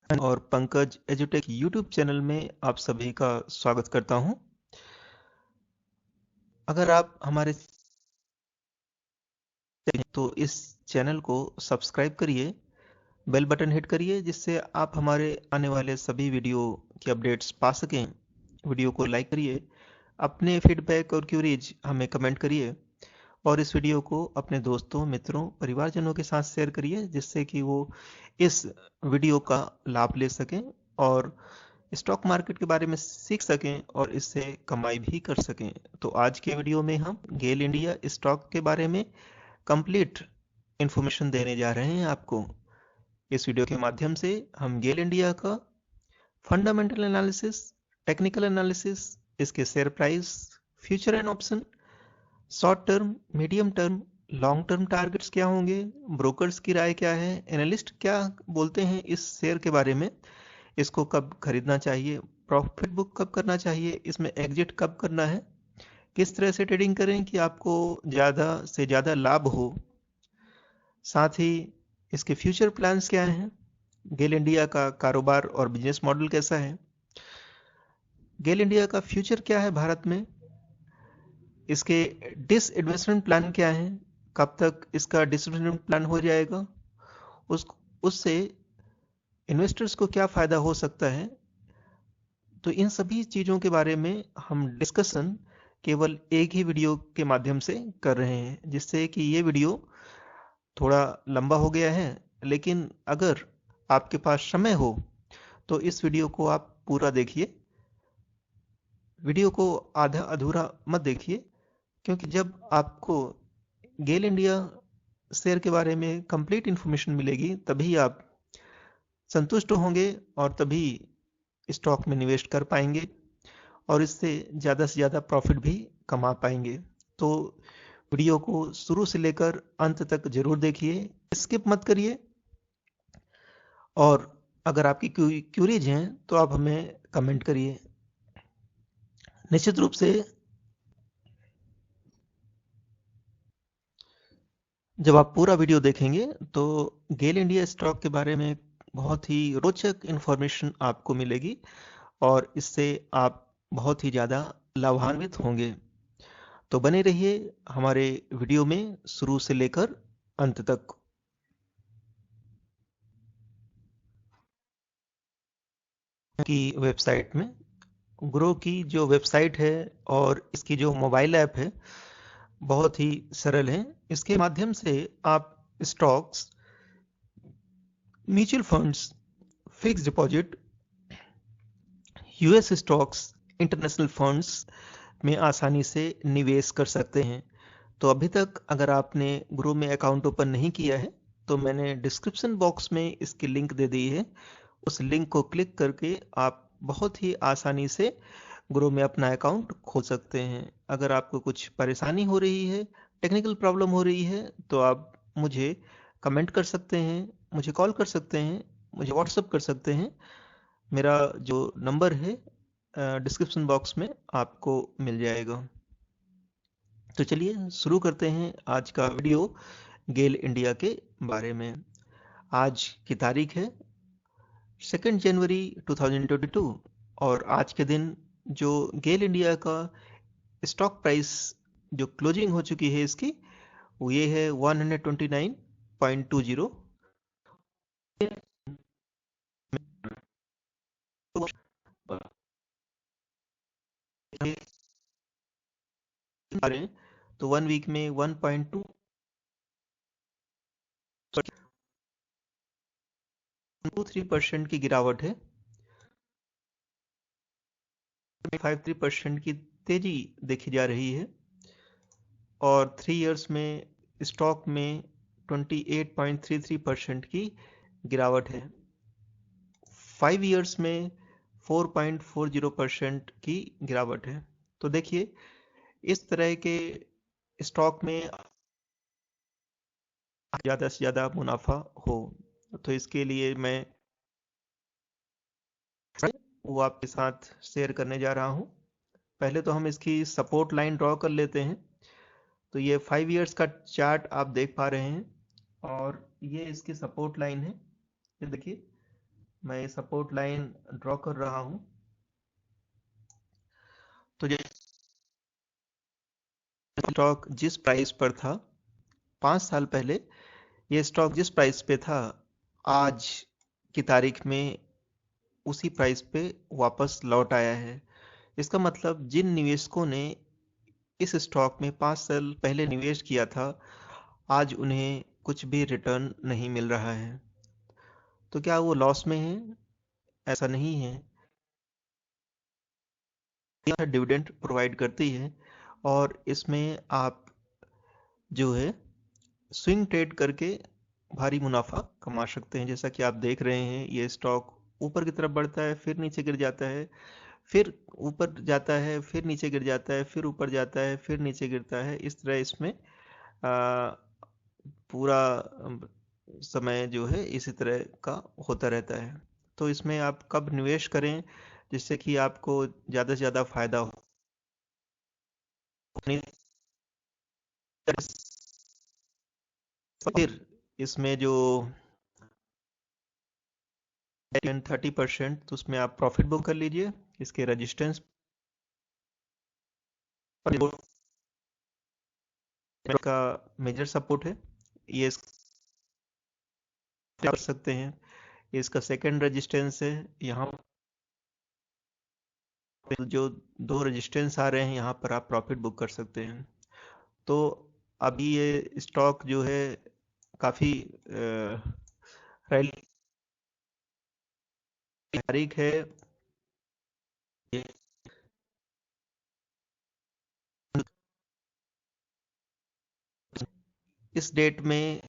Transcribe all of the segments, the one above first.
और Pankaj एजुटेक YouTube channel में आप सभी का स्वागत करता हूं। अगर आप हमारे तो इस चैनल को सब्सक्राइब करिए, बेल बटन हिट करिए जिससे आप हमारे आने वाले सभी वीडियो की अपडेट्स पा सकें। वीडियो को लाइक करिए, अपने फीडबैक और क्यूरीज हमें कमेंट करिए और इस वीडियो को अपने दोस्तों, मित्रों, परिवारजनों के साथ शेयर करिए जिससे कि वो इस वीडियो का लाभ ले सकें और स्टॉक मार्केट के बारे में सीख सकें और इससे कमाई भी कर सकें। तो आज के वीडियो में हम गेल इंडिया स्टॉक के बारे में कंप्लीट इंफॉर्मेशन देने जा रहे हैं आपको। इस वीडियो के माध्यम से हम गेल इंडिया का फंडामेंटल एनालिसिस, टेक्निकल एनालिसिस, इसके share price, future and option, short term, medium term, long term targets क्या होंगे, ब्रोकर्स की राय क्या है, एनालिस्ट क्या बोलते हैं इस शेयर के बारे में, इसको कब खरीदना चाहिए, प्रॉफिट बुक कब करना चाहिए, इसमें एग्जिट कब करना है, किस तरह से ट्रेडिंग करें कि आपको ज़्यादा से ज़्यादा लाभ हो, साथ ही इसके फ्यूचर प्लान्स क्या हैं, गेल इंडिया का कारोबार और बिजनेस मॉडल कैसा है, गेल इंडिया का फ्यूचर क्या है भारत में, इसके डिसइन्वेस्टमेंट प्लान क्या है, कब तक इसका डिसइन्वेस्टमेंट प्लान हो जाएगा, उस उससे इन्वेस्टर्स को क्या फ़ायदा हो सकता है। तो इन सभी चीज़ों के बारे में हम डिस्कशन केवल एक ही वीडियो के माध्यम से कर रहे हैं, जिससे कि ये वीडियो थोड़ा लंबा हो गया है। लेकिन अगर आपके पास समय हो तो इस वीडियो को आप पूरा देखिए, वीडियो को आधा अधूरा मत देखिए, क्योंकि जब आपको गेल इंडिया शेयर के बारे में कंप्लीट इन्फॉर्मेशन मिलेगी तभी आप संतुष्ट होंगे और तभी स्टॉक में निवेश कर पाएंगे और इससे ज़्यादा से ज़्यादा प्रॉफिट भी कमा पाएंगे। तो वीडियो को शुरू से लेकर अंत तक जरूर देखिए, स्किप मत करिए और अगर आपकी क्यूरीज हैं तो आप हमें कमेंट करिए। निश्चित रूप से जब आप पूरा वीडियो देखेंगे तो गेल इंडिया स्टॉक के बारे में बहुत ही रोचक इंफॉर्मेशन आपको मिलेगी और इससे आप बहुत ही ज़्यादा लाभान्वित होंगे। तो बने रहिए हमारे वीडियो में शुरू से लेकर अंत तक। की वेबसाइट में ग्रो की जो वेबसाइट है और इसकी जो मोबाइल ऐप है बहुत ही सरल है। इसके माध्यम से आप stocks, mutual funds, fix deposit, US stocks, international funds में आसानी से निवेश कर सकते हैं। तो अभी तक अगर आपने ग्रो में अकाउंट ओपन नहीं किया है तो मैंने डिस्क्रिप्शन बॉक्स में इसकी लिंक दे दी है। उस लिंक को क्लिक करके आप बहुत ही आसानी से ग्रो में अपना अकाउंट खोल सकते हैं। अगर आपको कुछ परेशानी हो रही है, टेक्निकल प्रॉब्लम हो रही है तो आप मुझे कमेंट कर सकते हैं, मुझे कॉल कर सकते हैं, मुझे व्हाट्सअप कर सकते हैं। मेरा जो नंबर है डिस्क्रिप्शन बॉक्स में आपको मिल जाएगा। तो चलिए शुरू करते हैं आज का वीडियो गेल इंडिया के बारे में। आज की तारीख है 2 जनवरी 2022 और आज के दिन जो गेल इंडिया का स्टॉक प्राइस जो क्लोजिंग हो चुकी है इसकी वो ये है 129.20। तो 1 वीक में 1.23% की गिरावट है, 53% की तेजी देखी जा रही है और 3 इयर्स में स्टॉक में 28.33% की गिरावट है, 5 इयर्स में 4.40% की गिरावट है। तो देखिए इस तरह के स्टॉक में ज़्यादा से ज़्यादा मुनाफा हो तो इसके लिए मैं वो आपके साथ शेयर करने जा रहा हूँ। पहले तो हम इसकी सपोर्ट लाइन ड्रॉ कर लेते हैं। तो ये 5 इयर्स का चार्ट आप देख पा रहे हैं और ये इसकी सपोर्ट लाइन है। ये देखिए मैं सपोर्ट लाइन ड्रॉ कर रहा हूं। तो स्टॉक जिस प्राइस पर था 5 साल पहले, ये स्टॉक जिस प्राइस पे था, आज की तारीख में उसी प्राइस पे वापस लौट आया है। इसका मतलब जिन निवेशकों ने इस स्टॉक में 5 साल पहले निवेश किया था, आज उन्हें कुछ भी रिटर्न नहीं मिल रहा है। तो क्या वो लॉस में है? ऐसा नहीं है। यह डिविडेंड प्रोवाइड करती है और इसमें आप जो है स्विंग ट्रेड करके भारी मुनाफा कमा सकते हैं। जैसा कि आप देख रहे हैं, ये स्टॉक ऊपर की तरफ बढ़ता है, फिर नीचे गिर जाता है, फिर ऊपर जाता है, फिर नीचे गिर जाता है, फिर ऊपर जाता है, फिर नीचे गिरता है। इस तरह इसमें आ, पूरा समय जो है इसी तरह का होता रहता है। तो इसमें आप कब निवेश करें जिससे कि आपको ज़्यादा से ज़्यादा फायदा हो। फिर इसमें जो 30%, तो उसमें आप प्रॉफिट बुक कर लीजिए। इसके रेजिस्टेंस पर का मेजर सपोर्ट है, ये कर सकते हैं। इसका सेकंड रेजिस्टेंस है, यहाँ पे जो दो रेजिस्टेंस आ रहे हैं, यहाँ पर आप प्रॉफिट बुक कर सकते हैं। तो अभी ये स्टॉक जो है काफ़ी रैली तारीख है ये, इस डेट में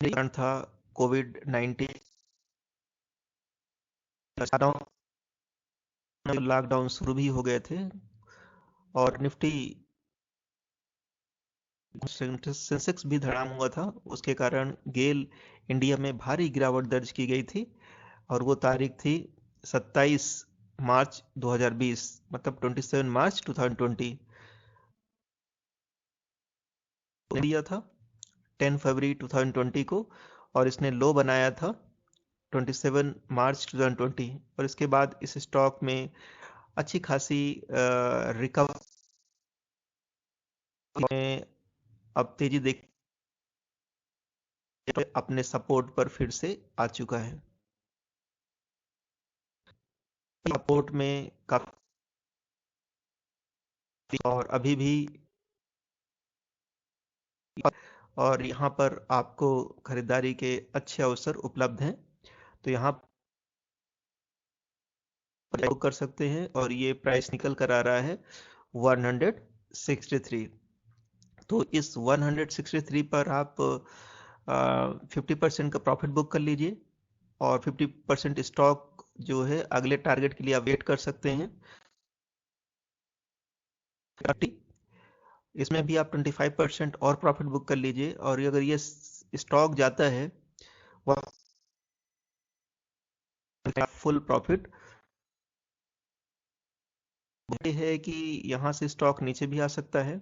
कारण था कोविड-19 लॉकडाउन शुरू भी हो गए थे और निफ्टी सेंसेक्स भी धड़ाम हुआ था। उसके कारण गेल इंडिया में भारी गिरावट दर्ज की गई थी और वो तारीख थी 27 मार्च 2020, मतलब 27 मार्च 2020 दिया था 10 फरवरी 2020 को, और इसने लो बनाया था 27 मार्च 2020। और इसके बाद इस स्टॉक में अच्छी खासी रिकवरी में अब तेजी देख अपने सपोर्ट पर फिर से आ चुका है। सपोर्ट में काफी और अभी भी, और यहाँ पर आपको खरीदारी के अच्छे अवसर उपलब्ध हैं। तो यहाँ पर कर सकते हैं और ये प्राइस निकल कर आ रहा है 163। तो इस 163 पर आप 50% का प्रॉफिट बुक कर लीजिए और 50% स्टॉक जो है अगले टारगेट के लिए आप वेट कर सकते हैं। इसमें भी आप 25% और प्रॉफिट बुक कर लीजिए और अगर ये स्टॉक जाता है फुल प्रॉफिट है कि यहाँ से स्टॉक नीचे भी आ सकता है।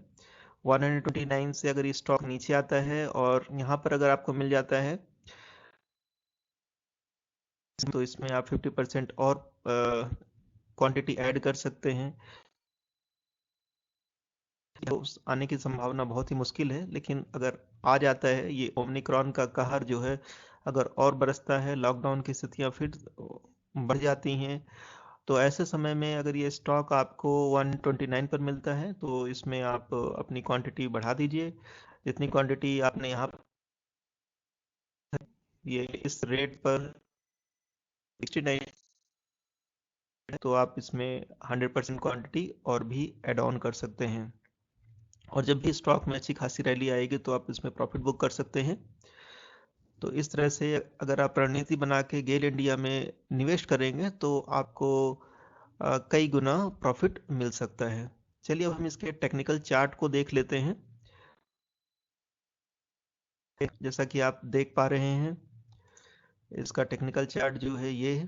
129 से अगर ये स्टॉक नीचे आता है और यहाँ पर अगर आपको मिल जाता है, तो इसमें आप 50% और क्वांटिटी ऐड कर सकते हैं। तो आने की संभावना बहुत ही मुश्किल है, लेकिन अगर आ जाता है, ये ओमिक्रॉन का कहर जो है अगर और बरसता है, लॉकडाउन की स्थितियां फिर बढ़ जाती हैं, तो ऐसे समय में अगर ये स्टॉक आपको 129 पर मिलता है, तो इसमें आप अपनी क्वांटिटी बढ़ा दीजिए। जितनी क्वांटिटी आपने यहाँ ये इस रेट पर 69, तो आप इसमें 100% क्वांटिटी और भी ऐड ऑन कर सकते हैं। और जब भी स्टॉक में अच्छी खासी रैली आएगी, तो आप इसमें प्रॉफिट बुक कर सकते हैं। तो इस तरह से अगर आप रणनीति बना के गेल इंडिया में निवेश करेंगे, तो आपको कई गुना प्रॉफिट मिल सकता है। चलिए अब हम इसके टेक्निकल चार्ट को देख लेते हैं। जैसा कि आप देख पा रहे हैं, इसका टेक्निकल चार्ट जो है ये है।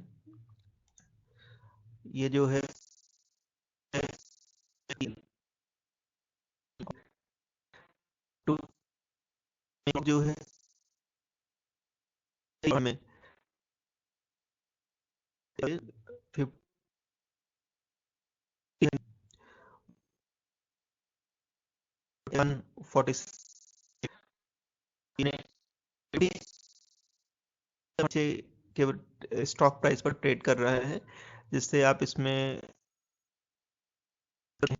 ये जो है टू जो है में 50 146 के स्टॉक प्राइस पर ट्रेड कर रहा है, जिससे आप इसमें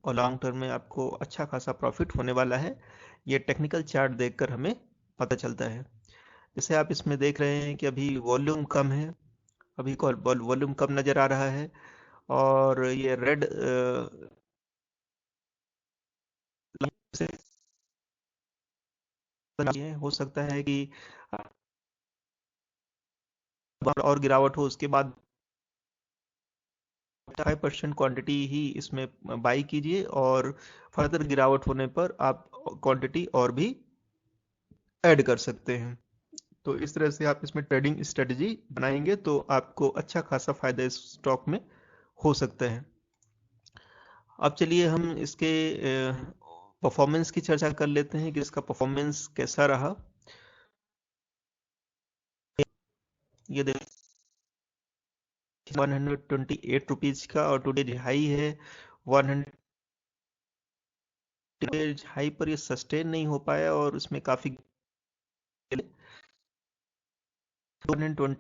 और लॉन्ग टर्म में आपको अच्छा खासा प्रॉफिट होने वाला है। ये टेक्निकल चार्ट देखकर हमें पता चलता है। जैसे आप इसमें देख रहे हैं कि अभी वॉल्यूम कम है, अभी वॉल्यूम कम नजर आ रहा है, और ये रेड से हो सकता है कि और गिरावट हो, उसके बाद 5% क्वांटिटी ही इसमें बाई कीजिए, और फर्दर गिरावट होने पर आप क्वांटिटी और भी ऐड कर सकते हैं। तो इस तरह से आप इसमें ट्रेडिंग स्ट्रेटजी बनाएंगे तो आपको अच्छा खासा फायदा इस स्टॉक में हो सकता है। अब चलिए हम इसके परफॉर्मेंस की चर्चा कर लेते हैं कि इसका परफॉर्मेंस कैसा रहा। ये देखिए 128 का, और टुडे हाई है 100। हाई पर ये सस्टेन नहीं हो पाया और उसमें काफी 120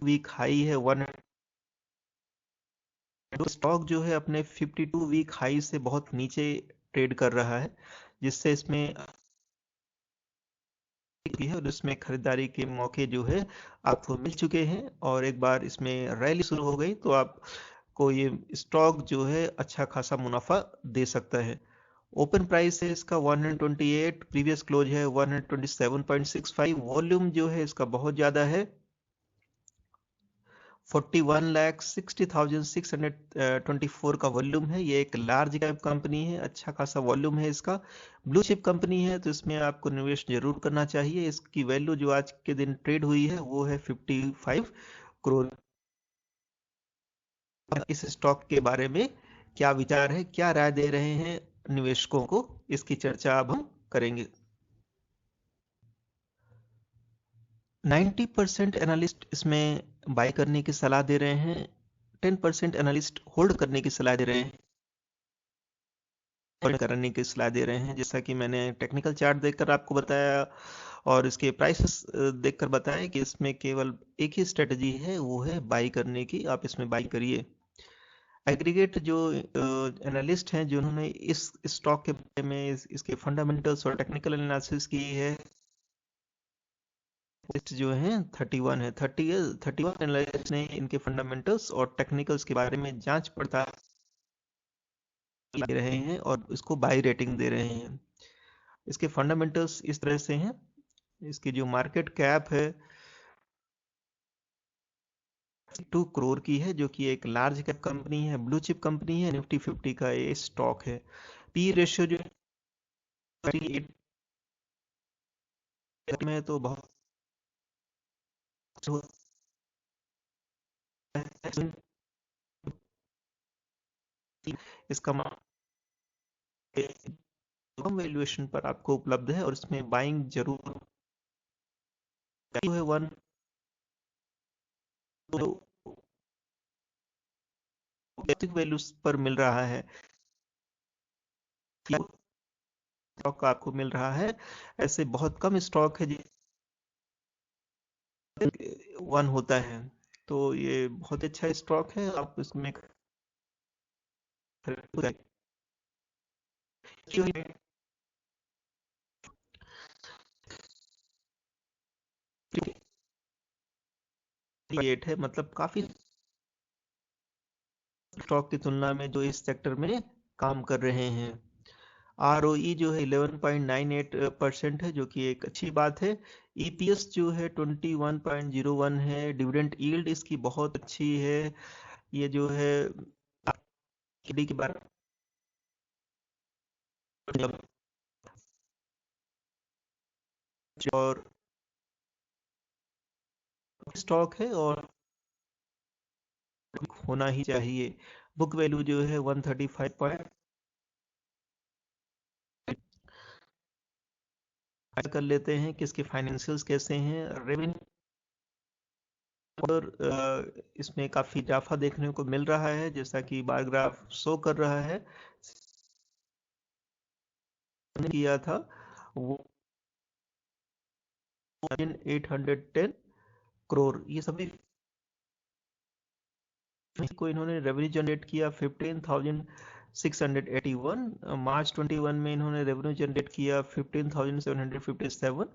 वीक हाई है 100। स्टॉक जो है अपने 52 वीक हाई से बहुत नीचे ट्रेड कर रहा है, जिससे इसमें है और इसमें खरीदारी के मौके जो है आपको मिल चुके हैं, और एक बार इसमें रैली शुरू हो गई तो आपको ये स्टॉक जो है अच्छा खासा मुनाफा दे सकता है। ओपन प्राइस है इसका 128, प्रीवियस क्लोज है 127.65, वॉल्यूम जो है इसका बहुत ज्यादा है 41,60,624 का वॉल्यूम है। ये एक लार्ज कैप कंपनी है, अच्छा खासा वॉल्यूम है इसका, ब्लू चिप कंपनी है, तो इसमें आपको निवेश जरूर करना चाहिए। इसकी वैल्यू जो आज के दिन ट्रेड हुई है वो है 55 करोड़। इस स्टॉक के बारे में क्या विचार है, क्या राय दे रहे हैं निवेशकों को, इसकी चर्चा अब हम करेंगे। 90% एनालिस्ट इसमें बाय करने की सलाह दे रहे हैं, 10% एनालिस्ट होल्ड करने की सलाह दे रहे हैं, करने की सलाह दे रहे हैं, जैसा कि मैंने टेक्निकल चार्ट देखकर आपको बताया और इसके प्राइसेस देखकर बताया कि इसमें केवल एक ही स्ट्रेटजी है, वो है बाई करने की। आप इसमें बाई करिए। एग्रीगेट जो एनालिस्ट हैं जिन्होंने इस स्टॉक के बारे में इसके फंडामेंटल्स और टेक्निकल एनालिसिस की है, लिस्ट जो है 31 है, 31 एनालिस्ट ने इनके फंडामेंटल्स और टेक्निकल्स के बारे में जांच पड़ताल दे रहे हैं और इसको बाई रेटिंग दे रहे हैं। इसके फंडामेंटल्स इस तरह से हैं, इसकी जो मार्केट कैप है 2 करोड़ की है, जो कि एक लार्ज कैप कंपनी है, ब्लू चिप कंपनी है, निफ्टी 50 का ये स्टॉक है। पी रेशियो जो 38 में तो बहुत इसका कम वैल्यूएशन पर आपको उपलब्ध है और इसमें बाइंग जरूर है। वन तो बेसिक वैल्यूज पर मिल रहा है, स्टॉक आपको मिल रहा है। ऐसे बहुत कम स्टॉक है वन होता है, तो ये बहुत अच्छा स्टॉक है, आप इसमें है, मतलब काफी स्टॉक की तुलना में जो इस सेक्टर में काम कर रहे हैं। आरओई जो है 11.98% है, जो कि एक अच्छी बात है। ईपीएस जो है 21.01 है, डिविडेंड यील्ड इसकी बहुत अच्छी है। ये जो है के बारे में और स्टॉक है और होना ही चाहिए। बुक वैल्यू जो है 135 पॉइंट कर लेते हैं कि इसके फाइनेंशियल्स कैसे हैं। रेवेन्यू और इसमें काफी इजाफा देखने को मिल रहा है, जैसा कि बार ग्राफ शो कर रहा है। किया था वो 810 करोड़, ये सभी को इन्होंने रेवेन्यू जनरेट किया 15,681। मार्च 21 में इन्होंने रेवेन्यू जनरेट किया 15,757।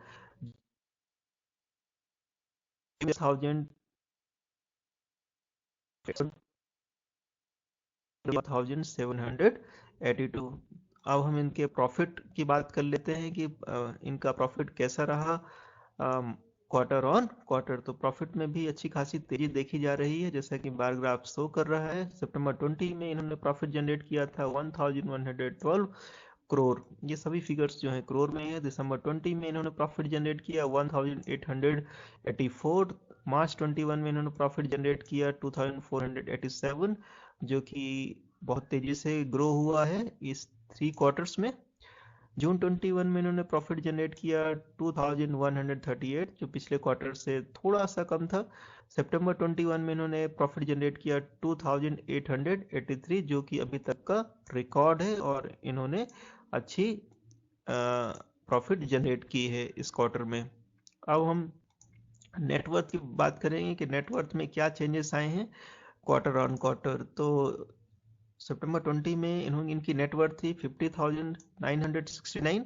1782। अब हम इनके प्रॉफिट की बात कर लेते हैं कि इनका प्रॉफिट कैसा रहा क्वार्टर ऑन क्वार्टर। तो प्रॉफिट में भी अच्छी खासी तेजी देखी जा रही है, जैसा कि बार ग्राफ शो कर रहा है। सितंबर 20 में इन्होंने प्रॉफिट जनरेट किया था 1112 करोड़, ये सभी फिगर्स जो हैं करोड़ में है। दिसंबर 20 में इन्होंने प्रॉफिट जनरेट किया 1884। मार्च 21 में इन्होंने प्रॉफिट जनरेट किया 2487, जो कि बहुत तेजी से ग्रो हुआ है इस 3 क्वार्टर्स में। जून 21 में इन्होंने प्रॉफिट जनरेट किया 2138, जो पिछले क्वार्टर से थोड़ा सा कम था। सितंबर 21 में इन्होंने प्रॉफिट जनरेट किया 2883, जो कि अभी तक का रिकॉर्ड है, और इन्होंने अच्छी प्रॉफिट जनरेट की है इस क्वार्टर में। अब हम नेटवर्थ की बात करेंगे कि नेटवर्थ में क्या चेंजेस आए हैं क्वार्टर ऑन क्वार्टर। तो सितंबर 20 में इनकी नेटवर्थ थी 50,969।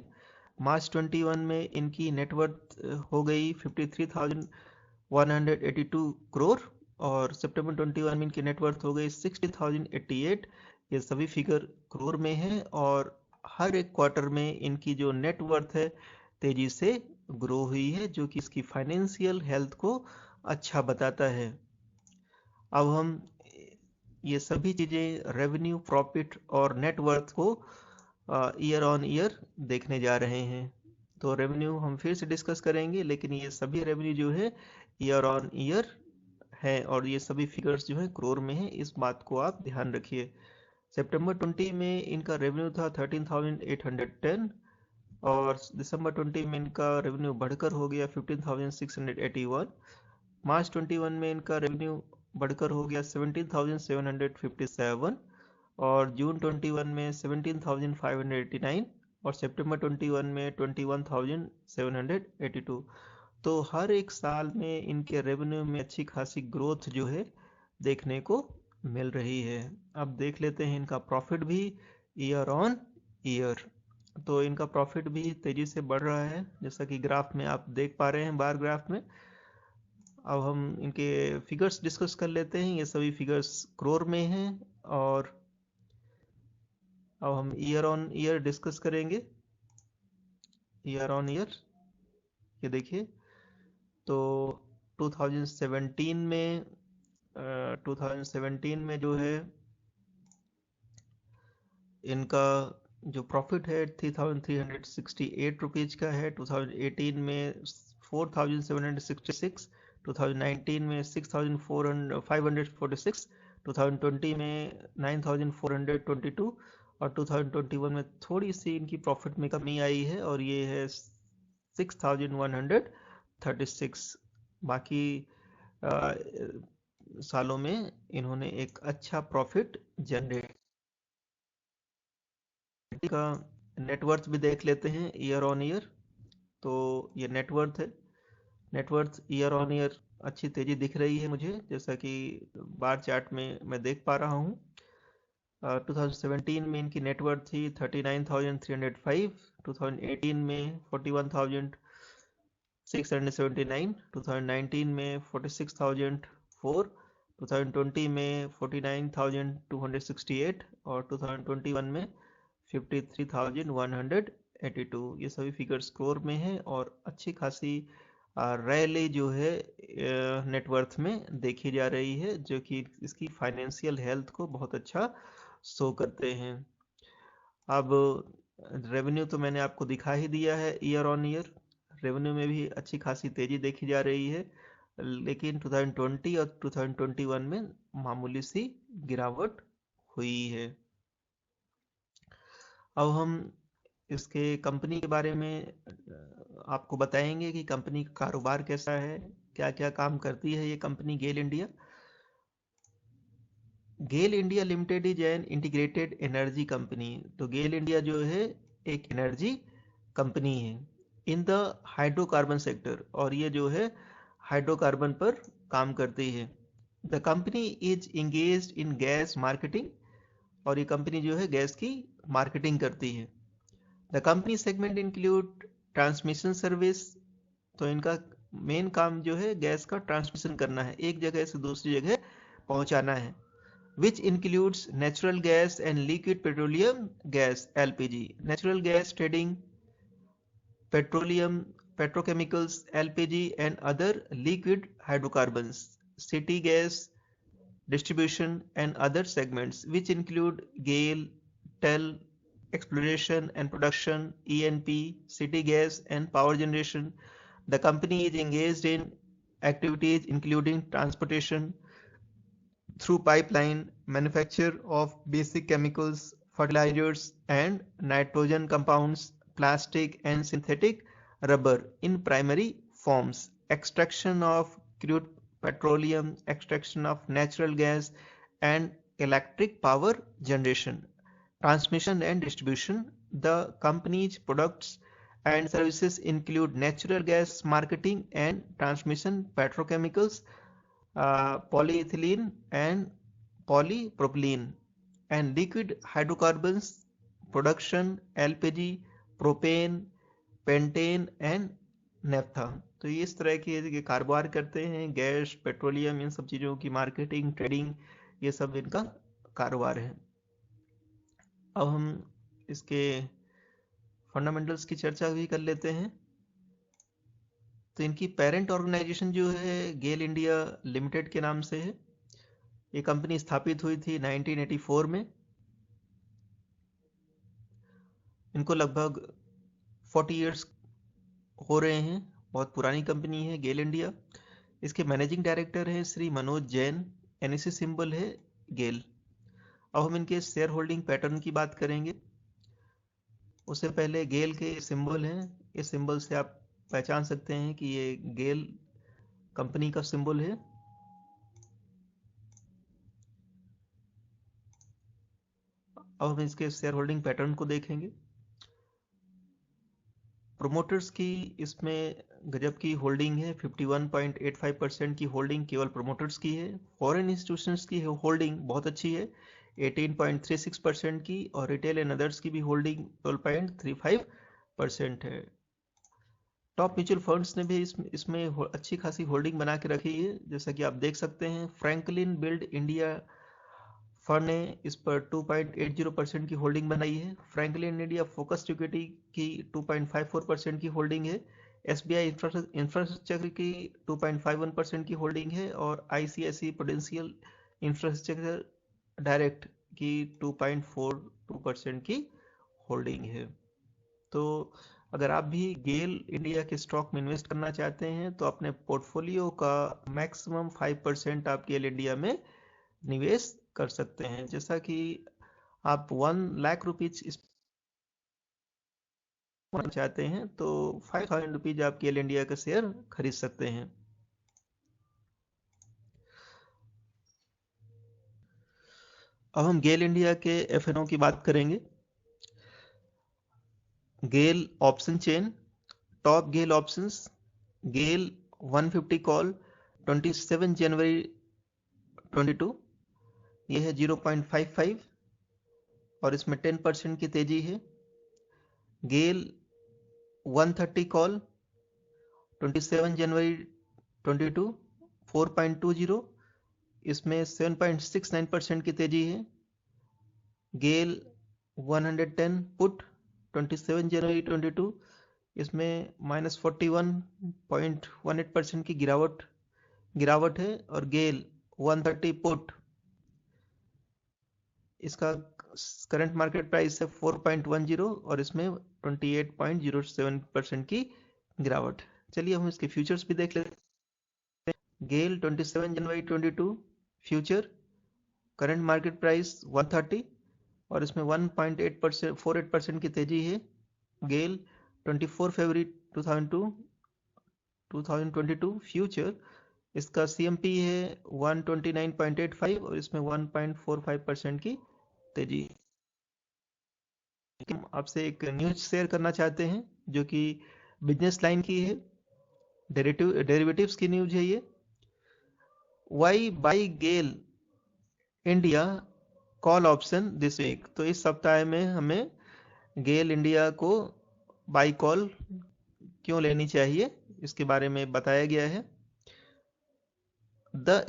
मार्च 21 में इनकी नेटवर्थ हो गई 53,182 करोड़, और सितंबर 21 में इनकी नेटवर्थ हो गई 60,088। ये सभी फिगर करोड़ में हैं, और हर एक क्वार्टर में इनकी जो नेटवर्थ है तेजी से ग्रो हुई है, जो कि इसकी फाइनेंशियल हेल्थ को अच्छा बताता है। अब हम ये सभी चीजें रेवेन्यू, प्रॉफिट और नेटवर्थ को ईयर ऑन ईयर देखने जा रहे हैं। तो रेवेन्यू हम फिर से डिस्कस करेंगे, लेकिन ये सभी रेवेन्यू जो है ईयर ऑन ईयर है, और ये सभी फिगर्स जो है करोड़ में है, इस बात को आप ध्यान रखिए। सितंबर 20 में इनका रेवेन्यू था 13,810, और दिसंबर 20 में इनका रेवेन्यू बढ़कर हो गया 15,681। मार्च 21 में इनका रेवेन्यू बढ़कर हो गया 17,757, और जून 21 में 17,589, और सितंबर 21 में 21,782। तो हर एक साल में इनके रेवेन्यू में अच्छी खासी ग्रोथ जो है देखने को मिल रही है। अब देख लेते हैं इनका प्रॉफिट भी ईयर ऑन ईयर। तो इनका प्रॉफिट भी तेजी से बढ़ रहा है, जैसा कि ग्राफ में आप देख पा रहे हैं, बार ग्राफ में। अब हम इनके फिगर्स डिस्कस कर लेते हैं। ये सभी फिगर्स करोड़ में हैं, और अब हम ईयर ऑन ईयर डिस्कस करेंगे। ईयर ऑन ईयर ये देखिए, तो 2017 में जो है इनका जो प्रॉफिट है 3,368 रुपीज का है। 2018 में 4,766, 2019 में 6,546, 2020 में 9,422, और 2021 में थोड़ी सी इनकी प्रॉफिट में कमी आई है, और ये है 6,136। बाकी सालों में इन्होंने एक अच्छा प्रॉफिट जनरेट का। नेटवर्थ भी देख लेते हैं ईयर ऑन ईयर। तो ये नेटवर्थ है। नेटवर्थ ईयर ऑन ईयर अच्छी तेजी दिख रही है मुझे, जैसा कि बार चार्ट में मैं देख पा रहा हूँ। 2017 में इनकी नेटवर्थ थी 39,305, 2018 में 41,679, 2019 में 46,004, 2020 में 49,268, और 2021 में 53,182। ये सभी फिगर्स करोड़ में है, और अच्छी खासी रैली जो है नेटवर्थ में देखी जा रही है, जो कि इसकी फाइनेंशियल हेल्थ को बहुत अच्छा शो करते हैं। अब रेवेन्यू तो मैंने आपको दिखा ही दिया है ईयर ऑन ईयर। रेवेन्यू में भी अच्छी खासी तेजी देखी जा रही है, लेकिन 2020 और 2021 में मामूली सी गिरावट हुई है। अब हम इसके कंपनी के बारे में आपको बताएंगे कि कंपनी का कारोबार कैसा है, क्या क्या काम करती है ये company GAIL India. GAIL India limited is an integrated energy company. तो गेल इंडिया जो है एक एनर्जी कंपनी है इन द हाइड्रोकार्बन सेक्टर, और ये जो है हाइड्रोकार्बन पर काम करती है। The company is engaged in gas marketing, और ये कंपनी जो है गैस की मार्केटिंग करती है। The company segment include transmission service. तो इनका मेन काम जो है गैस का ट्रांसमिशन करना है, एक जगह से दूसरी जगह पहुंचाना है। which includes natural gas and liquid petroleum gas LPG, natural gas trading, petroleum, petrochemicals, LPG and other liquid hydrocarbons, city gas distribution and other segments which include GAIL, TEL, exploration and production, ENP, city gas and power generation. The company is engaged in activities including transportation through pipeline, manufacture of basic chemicals, fertilizers and nitrogen compounds, plastic and synthetic rubber in primary forms, extraction of crude petroleum, extraction of natural gas and electric power generation, transmission and distribution. The company's products and services include natural gas marketing and transmission, petrochemicals, polyethylene and polypropylene, and liquid hydrocarbons production, LPG, propane, pentane and naphtha. तो ये इस तरह के कारोबार करते हैं, gas, petroleum, इन सब चीज़ों की मार्केटिंग, ट्रेडिंग, ये सब इनका कारोबार है। अब हम इसके फंडामेंटल्स की चर्चा भी कर लेते हैं। तो इनकी पेरेंट ऑर्गेनाइजेशन जो है गेल इंडिया लिमिटेड के नाम से है। ये कंपनी स्थापित हुई थी 1984 में। इनको लगभग 40 इयर्स हो रहे हैं, बहुत पुरानी कंपनी है गेल इंडिया। इसके मैनेजिंग डायरेक्टर हैं श्री मनोज जैन, एनएससी सिंबल है गेल। अब हम इनके शेयर होल्डिंग पैटर्न की बात करेंगे। उससे पहले गेल के सिंबल हैं, इस सिंबल से आप पहचान सकते हैं कि ये गेल कंपनी का सिंबल है। अब हम इसके शेयर होल्डिंग पैटर्न को देखेंगे। प्रोमोटर्स की इसमें गजब की होल्डिंग है, 51.85% की होल्डिंग केवल प्रोमोटर्स की है। फॉरेन इंस्टीट्यूशंस की होल्डिंग बहुत अच्छी है, 18.36% की, और रिटेल एंड अदर्स की भी होल्डिंग 12.35% है। टॉप म्यूचुअल फंड्स ने भी इसमें अच्छी खासी होल्डिंग बना के रखी है, जैसा कि आप देख सकते हैं। फ्रैंकलिन बिल्ड इंडिया फंड ने इस पर 2.80% की होल्डिंग बनाई है। फ्रैंकलिन इंडिया फोकस्ड इक्विटी की 2.54% की होल्डिंग है। एसबीआई इंफ्रास्ट्रक्चर की 2.51% की होल्डिंग है, और आईसीआईसी प्रूडेंशियल इंफ्रास्ट्रक्चर डायरेक्ट की 2.42% की होल्डिंग है। तो अगर आप भी गेल इंडिया के स्टॉक में इन्वेस्ट करना चाहते हैं तो अपने पोर्टफोलियो का मैक्सिमम 5% आप गेल इंडिया में निवेश कर सकते हैं। जैसा कि आप 1 लाख रुपीज इस चाहते हैं तो 5000 रुपीज आप गेल इंडिया का शेयर खरीद सकते हैं। अब हम गेल इंडिया के एफएनओ की बात करेंगे। गेल ऑप्शन चेन, टॉप गेल ऑप्शंस, गेल 150 कॉल 27 जनवरी 22, ये है 0.55 और इसमें 10% की तेजी है। गेल 130 कॉल 27 जनवरी 22, 4.20, इसमें 7.69% की तेजी है। गेल 110 पुट 27 जनवरी 22, इसमें -41.18% की गिरावट है। और गेल 130 पुट, इसका करंट मार्केट प्राइस है 4.10 और इसमें 28.07% की गिरावट। चलिए हम इसके फ्यूचर्स भी देख लेते हैं। गेल 27 जनवरी 22 फ्यूचर, करंट मार्केट प्राइस 130 और इसमें 1.48% की तेजी है। गेल 24 फरवरी 2002 2022 फ्यूचर, इसका CMP है 129.85 और इसमें 1.45% की तेजी। हम आपसे एक न्यूज शेयर करना चाहते हैं जो कि बिजनेस लाइन की है, डेरिवेटिव्स की न्यूज है ये। Why buy GAIL India call option this week. तो इस सप्ताह में हमें गेल इंडिया को बाई कॉल क्यों लेनी चाहिए, इसके बारे में बताया गया है। The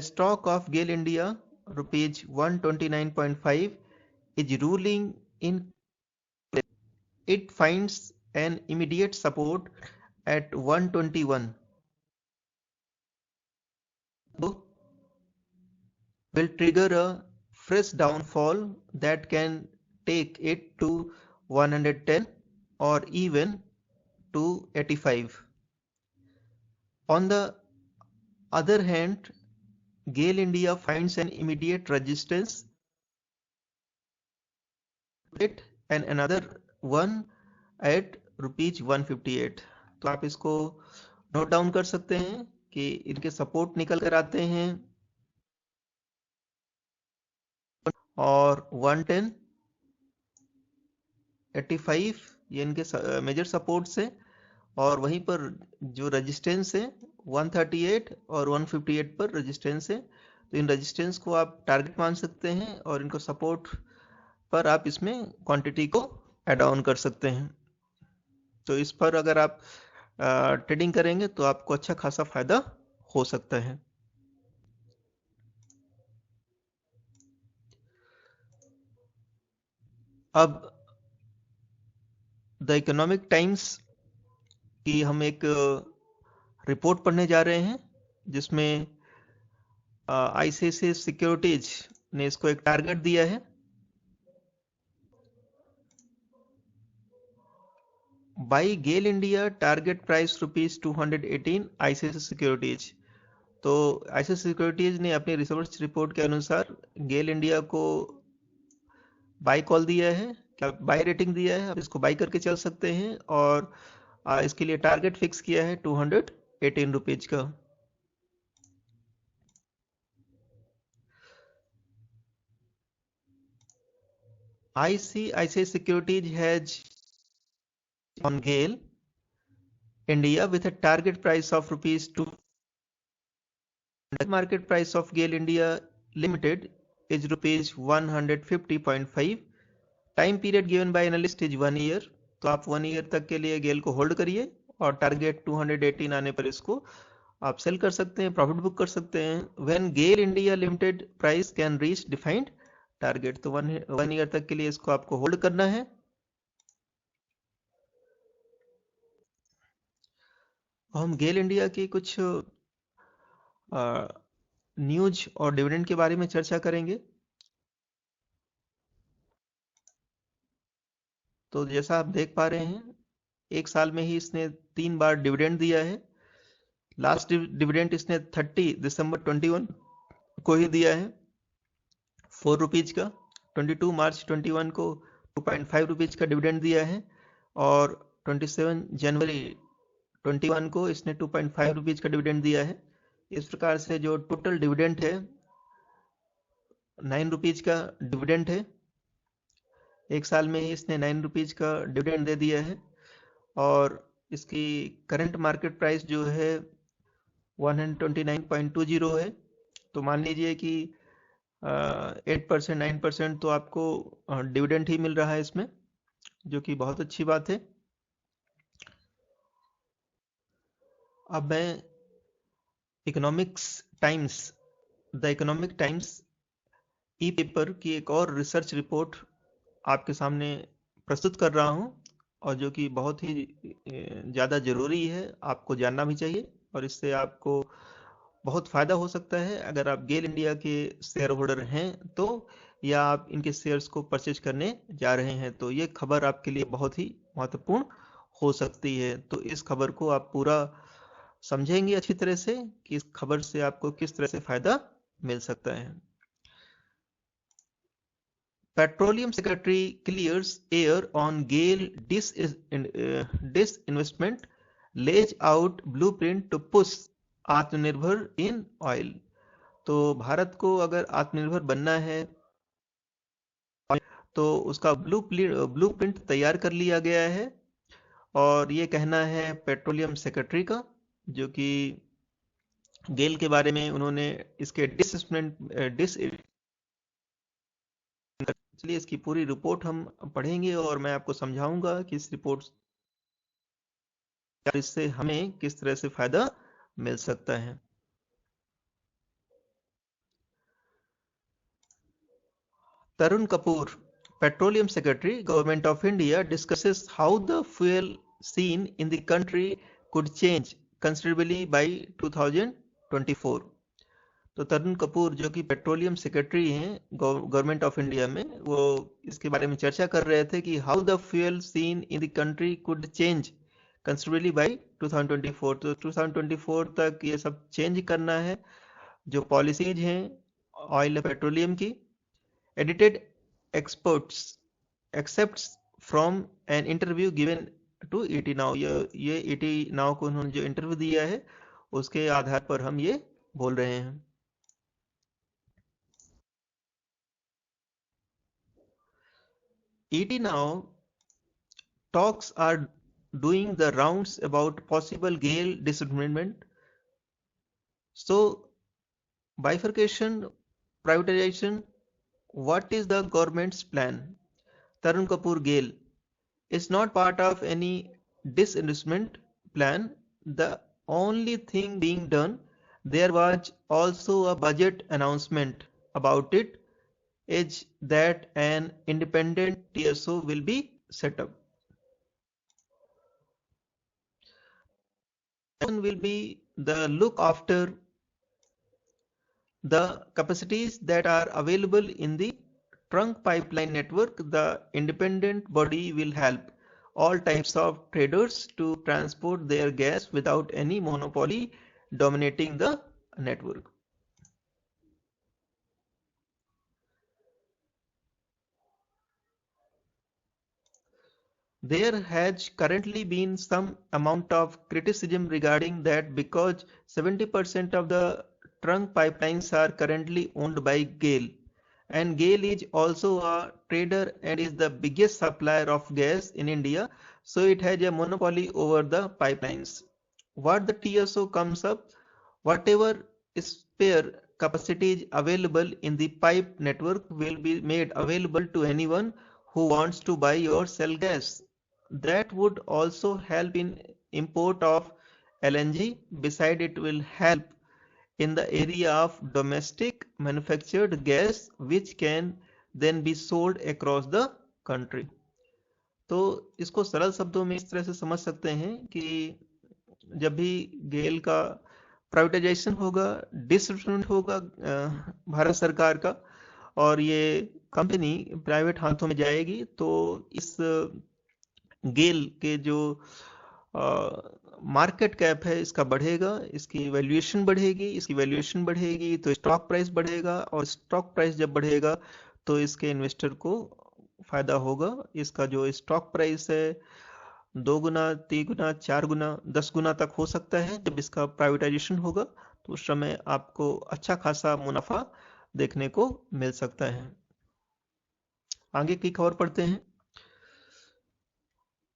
stock of GAIL India rupees 129.5 is ruling in. It finds an immediate support at 121. Will trigger a fresh downfall that can take it to 110 or even to 85. On the other hand, GAIL India finds an immediate resistance and another one at rupees 158. तो आप इसको note down कर सकते हैं कि इनके support निकल कर आते हैं और 110, 85 ये इनके मेजर सपोर्ट से, और वहीं पर जो रेजिस्टेंस है 138 और 158 पर रेजिस्टेंस है। तो इन रेजिस्टेंस को आप टारगेट मान सकते हैं और इनको सपोर्ट पर आप इसमें क्वांटिटी को ऐड ऑन कर सकते हैं। तो इस पर अगर आप ट्रेडिंग करेंगे तो आपको अच्छा खासा फायदा हो सकता है। अब द इकोनॉमिक टाइम्स की हम एक रिपोर्ट पढ़ने जा रहे हैं जिसमें ICICI सिक्योरिटीज ने इसको एक टारगेट दिया है। Buy GAIL India target price rupees 218 ICICI securities. तो ICICI सिक्योरिटीज ने अपनी रिसर्च रिपोर्ट के अनुसार गेल इंडिया को बाई कॉल दिया है, क्या बाई रेटिंग दिया है, आप इसको बाई करके चल सकते हैं और इसके लिए टारगेट फिक्स किया है 218 रुपीज का। ICICI Securities has on GAIL India with a target price of rupees 2. The market price of GAIL India Limited is rupees 150.5. Time period given by analyst is 1 year. तो आप 1 year तक के लिए गेल को hold करिए और target 218 आने पर इसको आप सेल कर सकते हैं, प्रॉफिट बुक कर सकते हैं। When GAIL India limited price can reach defined target. तो 1 ईयर तक के लिए इसको आपको होल्ड करना है। हम गेल इंडिया की कुछ न्यूज और डिविडेंड के बारे में चर्चा करेंगे। तो जैसा आप देख पा रहे हैं, एक साल में ही इसने 3 बार डिविडेंड दिया है। लास्ट डिविडेंड इसने 30 दिसंबर 21 को ही दिया है 4 रुपीज का। 22 मार्च 21 को 2.5 रुपीज का डिविडेंड दिया है और 27 जनवरी 21 को इसने 2.5 रुपीज का डिविडेंड दिया है। इस प्रकार से जो टोटल डिविडेंड है 9 रुपीज का डिविडेंड है। एक साल में ही इसने 9 रुपीज का डिविडेंड दे दिया है और इसकी करंट मार्केट प्राइस जो है 129.20 है। तो मान लीजिए कि 8% 9% तो आपको डिविडेंड ही मिल रहा है इसमें, जो कि बहुत अच्छी बात है। अब मैं the economic times E paper की एक और रिसर्च रिपोर्ट आपके सामने प्रस्तुत कर रहा हूं और जो कि बहुत ही ज़्यादा ज़रूरी है, आपको जानना भी चाहिए और इससे आपको बहुत फ़ायदा हो सकता है अगर आप गेल इंडिया के शेयर होल्डर हैं तो, या आप इनके शेयर्स को परचेज करने जा रहे हैं तो ये खबर आपके लिए बहुत ही महत्वपूर्ण हो सकती है। तो इस खबर को आप पूरा समझेंगे अच्छी तरह से कि इस खबर से आपको किस तरह से फ़ायदा मिल सकता है। Petroleum Secretary clears air on GAIL disinvestment lays out blueprint to push आत्मनिर्भर in oil। तो भारत को अगर आत्मनिर्भर बनना है तो उसका ब्लूप्रिंट तैयार कर लिया गया है, और ये कहना है पेट्रोलियम सेक्रेटरी का, जो कि गेल के बारे में उन्होंने इसके डिस चलिए इसकी पूरी रिपोर्ट हम पढ़ेंगे और मैं आपको समझाऊंगा कि इस रिपोर्ट इससे हमें किस तरह से फायदा मिल सकता है। Tarun Kapoor, Petroleum Secretary, Government of India, discusses how the fuel scene in the country could change considerably by 2024। तो तरुण कपूर जो कि पेट्रोलियम सेक्रेटरी हैं गवर्नमेंट ऑफ इंडिया में, वो इसके बारे में चर्चा कर रहे थे कि how the fuel scene in the country could change considerably by 2024। तो 2024 तक ये सब चेंज करना है, जो पॉलिसीज हैं ऑयल पेट्रोलियम की। Edited excerpts from an interview given to ET Now। ये ET Now को उन्होंने जो इंटरव्यू दिया है उसके आधार पर हम ये बोल रहे हैं। ET Now talks are doing the rounds about possible GAIL dismemberment, so bifurcation, privatization, what is the government's plan? Tarun Kapoor GAIL is not part of any disinvestment plan. The only thing being done, there was also a budget announcement about it, is that an independent TSO will be set up. Will be the look after the capacities that are available in the trunk pipeline network. The independent body will help all types of traders to transport their gas without any monopoly dominating the network. There has currently been some amount of criticism regarding that because 70% of the trunk pipelines are currently owned by GAIL, and GAIL is also a trader and is the biggest supplier of gas in India, so it has a monopoly over the pipelines. What the TSO comes up, whatever spare capacity is available in the pipe network will be made available to anyone who wants to buy or sell gas. That would also help in import of LNG. Beside, it will help in the area of domestic manufactured gas which can then be sold across the country। तो इसको सरल शब्दों में इस तरह से समझ सकते हैं कि जब भी गेल का प्राइवेटाइजेशन होगा, डिस्ट्रीब्यूशन होगा भारत सरकार का, और ये कंपनी प्राइवेट हाथों में जाएगी, तो इस गेल के जो मार्केट कैप है इसका बढ़ेगा, इसकी वैल्यूएशन बढ़ेगी, इसकी वैल्यूएशन बढ़ेगी तो स्टॉक प्राइस बढ़ेगा, और स्टॉक प्राइस जब बढ़ेगा तो इसके इन्वेस्टर को फायदा होगा। इसका जो स्टॉक प्राइस है 2 गुना, 3 गुना, 4 गुना, 10 गुना तक हो सकता है जब इसका प्राइवेटाइजेशन होगा, तो उस समय आपको अच्छा खासा मुनाफा देखने को मिल सकता है। आगे की खबर पढ़ते हैं।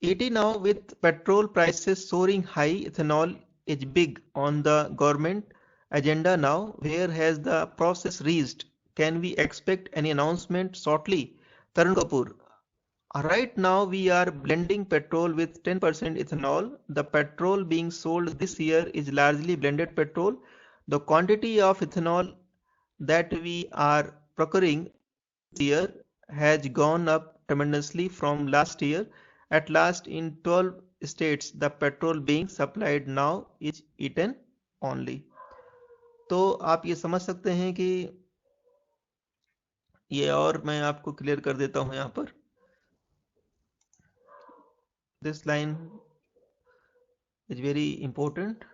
ET Now, with petrol prices soaring high, ethanol is big on the government agenda now. Where has the process reached? Can we expect any announcement shortly? Tarun Kapoor, right now we are blending petrol with 10% ethanol. The petrol being sold this year is largely blended petrol. The quantity of ethanol that we are procuring this year has gone up tremendously from last year. At last, in 12 states, the petrol being supplied now is eaten only। तो आप ये समझ सकते हैं कि ये, और मैं आपको क्लियर कर देता हूं यहाँ पर। This line is very important.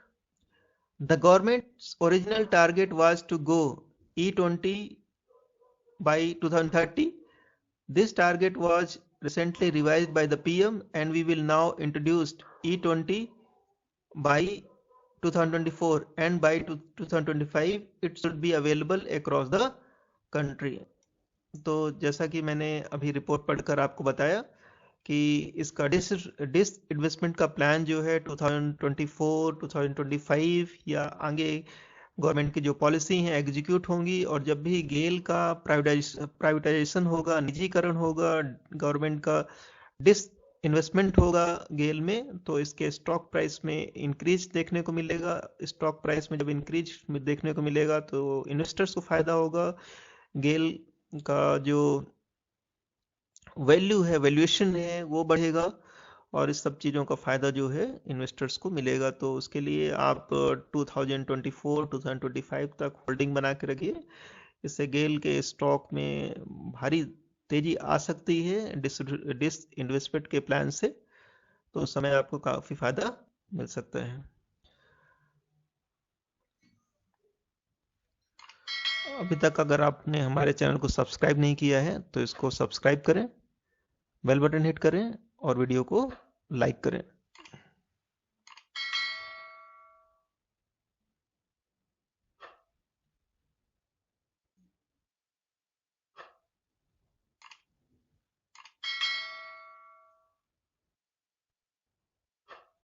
The government's original target was to go E20 by 2030. This target was recently revised by the PM, and we will now introduce E20 by 2024 and by 2025 it should be available across the country। तो जैसा कि मैंने अभी report पढ़कर आपको बताया कि इसका डिस इन्वेस्टमेंट का प्लान जो है 2024 2025 या आगे गवर्नमेंट की जो पॉलिसी है एग्जीक्यूट होंगी, और जब भी गेल का प्राइवेटाइजेशन होगा, निजीकरण होगा, गवर्नमेंट का डिस इन्वेस्टमेंट होगा गेल में, तो इसके स्टॉक प्राइस में इंक्रीज देखने को मिलेगा। स्टॉक प्राइस में जब इंक्रीज देखने को मिलेगा तो इन्वेस्टर्स को फायदा होगा, गेल का जो वैल्यू है, वैल्यूएशन है, वो बढ़ेगा, और इस सब चीज़ों का फ़ायदा जो है इन्वेस्टर्स को मिलेगा। तो उसके लिए आप 2024 2025 तक होल्डिंग बना के रखिए। इससे गेल के स्टॉक में भारी तेजी आ सकती है डिस इन्वेस्टमेंट के प्लान से, तो उस समय आपको काफ़ी फ़ायदा मिल सकता है। अभी तक अगर आपने हमारे चैनल को सब्सक्राइब नहीं किया है तो इसको सब्सक्राइब करें, बेल बटन हिट करें और वीडियो को लाइक करें।